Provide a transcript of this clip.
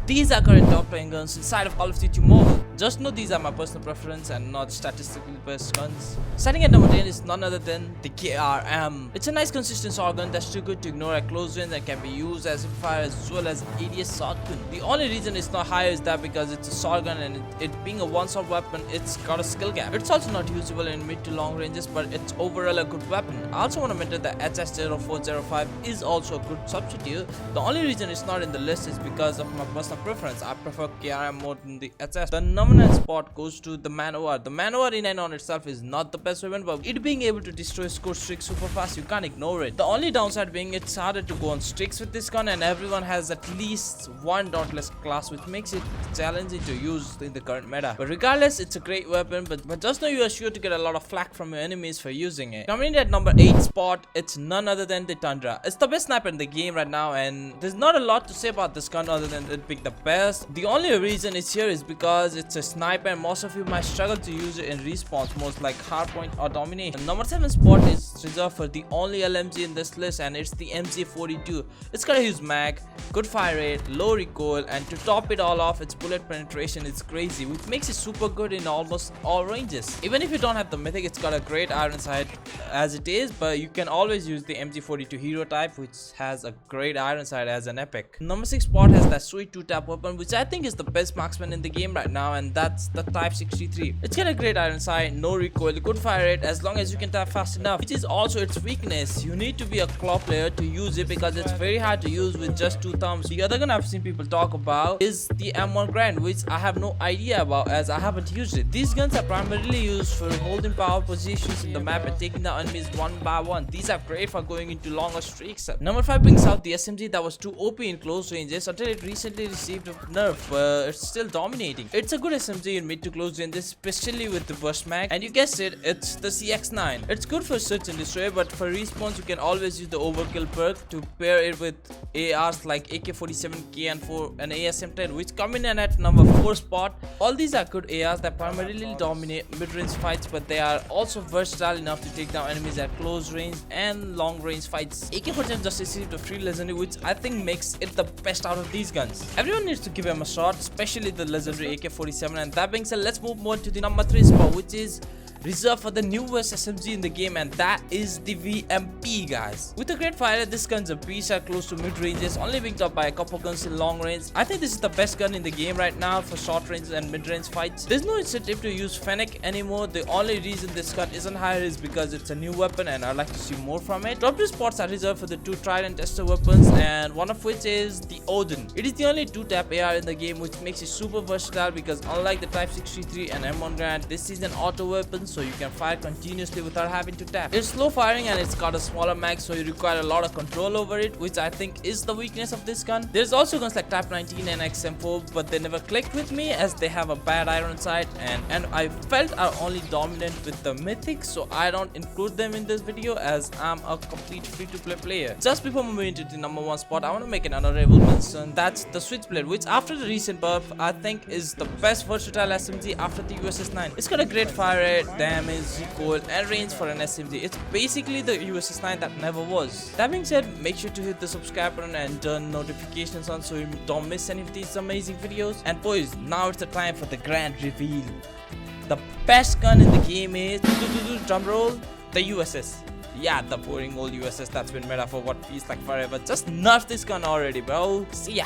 These are current top 10 guns inside of Call of Duty Mobile. Just know these are my personal preference and not statistically based guns. Starting at number 10 is none other than the KRM. It's a nice consistent shotgun that's too good to ignore at close range and can be used as a fire as well as ADS shotgun. The only reason it's not higher is that because it's a shotgun and it being a one-shot weapon, it's got a skill gap. It's also not usable in mid to long ranges, but it's overall a good weapon. I also want to mention that HS0405 is also a good substitute. The only reason it's not in the list is because of my personal preference. I prefer KRM more than the HS. The number 9 spot goes to the Man-O-War. The Man-O-War in and on itself is not the best weapon, but it being able to destroy score streaks super fast, you can't ignore it. The only downside being it's harder to go on streaks with this gun, and everyone has at least one dauntless class, which makes it challenging to use in the current meta. But regardless, it's a great weapon, but just know you are sure to get a lot of flack from your enemies for using it. Coming in at number 8 spot, it's none other than the Tundra. It's the best sniper in the game right now, and there's not a lot to say about this gun other than it being the best. The only reason it's here is because it's a sniper and most of you might struggle to use it in response modes like hardpoint or domination. The number 7 spot is reserved for the only LMG in this list, and it's the MG42. It's got a huge mag, good fire rate, low recoil, and to top it all off, its bullet penetration is crazy, which makes it super good in almost all ranges. Even if you don't have the mythic, it's got a great iron sight as it is, but you can always use the MG42 hero type, which has a great iron sight as an epic. Number 6 spot has that sweet 2-tap weapon, which I think is the best marksman in the game right now, and that's the Type 63. It's got a great iron sight, no recoil, good fire rate as long as you can tap fast enough, which is also its weakness. You need to be a claw player to use it because it's very hard to use with just 2 thumbs. The other gun I've seen people talk about is the M1 Grand, which I have no idea about as I haven't used it. These guns are primarily used for holding power positions in the map and taking down enemies one by one. These are great for going into longer streaks. Number 5 brings out the SMG that was too OP in close ranges until it recently received a nerf, but it's still dominating. It's a good SMG in mid to close ranges, especially with the burst mag, and you guessed it, it's the CX9. It's good for search and destroy, but for respawns you can always use the overkill perk to pair it with ARs like AK-47, KN4 and ASM-10, which come in at number 4 spot. All these are good ARs that primarily dominate mid-range fights, but they are also versatile enough to take down enemies at close range and long range fights. AK-47 just received a free legendary, which I think makes it the best out of these guns. Everyone needs to give him a shot, especially the legendary AK-47, and that being said, let's move on to the number 3 spot, which is reserved for the newest SMG in the game, and that is the VMP, guys. With a great fire rate, this gun's a beast at close to mid ranges, only being topped by a couple guns in long range. I think this is the best gun in the game right now for short range and mid range fights. There's no incentive to use Fennec anymore. The only reason this gun isn't higher is because it's a new weapon and I'd like to see more from it. Top 2 spots are reserved for the 2 tried and tested weapons, and one of which is the Odin. It is the only 2-tap AR in the game, which makes it super versatile because unlike the Type 63 and M1 Grand, this is an auto weapon, so you can fire continuously without having to tap. It's slow firing and it's got a smaller mag, so you require a lot of control over it, which I think is the weakness of this gun. There's also guns like Type 19 and XM4, but they never clicked with me as they have a bad iron sight, and I felt are only dominant with the mythic, so I don't include them in this video as I'm a complete free-to-play player. Just before moving into the number 1 spot, I want to make an honorable mention. That's the Switchblade, which after the recent buff I think is the best versatile SMG after the USS9. It's got a great fire rate, damage, recoil and range for an SMG. It's basically the USS9 that never was. That being said, make sure to hit the subscribe button and turn notifications on so you don't miss any of these amazing videos. And boys, now it's the time for the grand reveal. The best gun in the game is, drum roll, the USS. Yeah, the boring old USS that's been meta for what feels like forever. Just nerf this gun already, bro. See ya.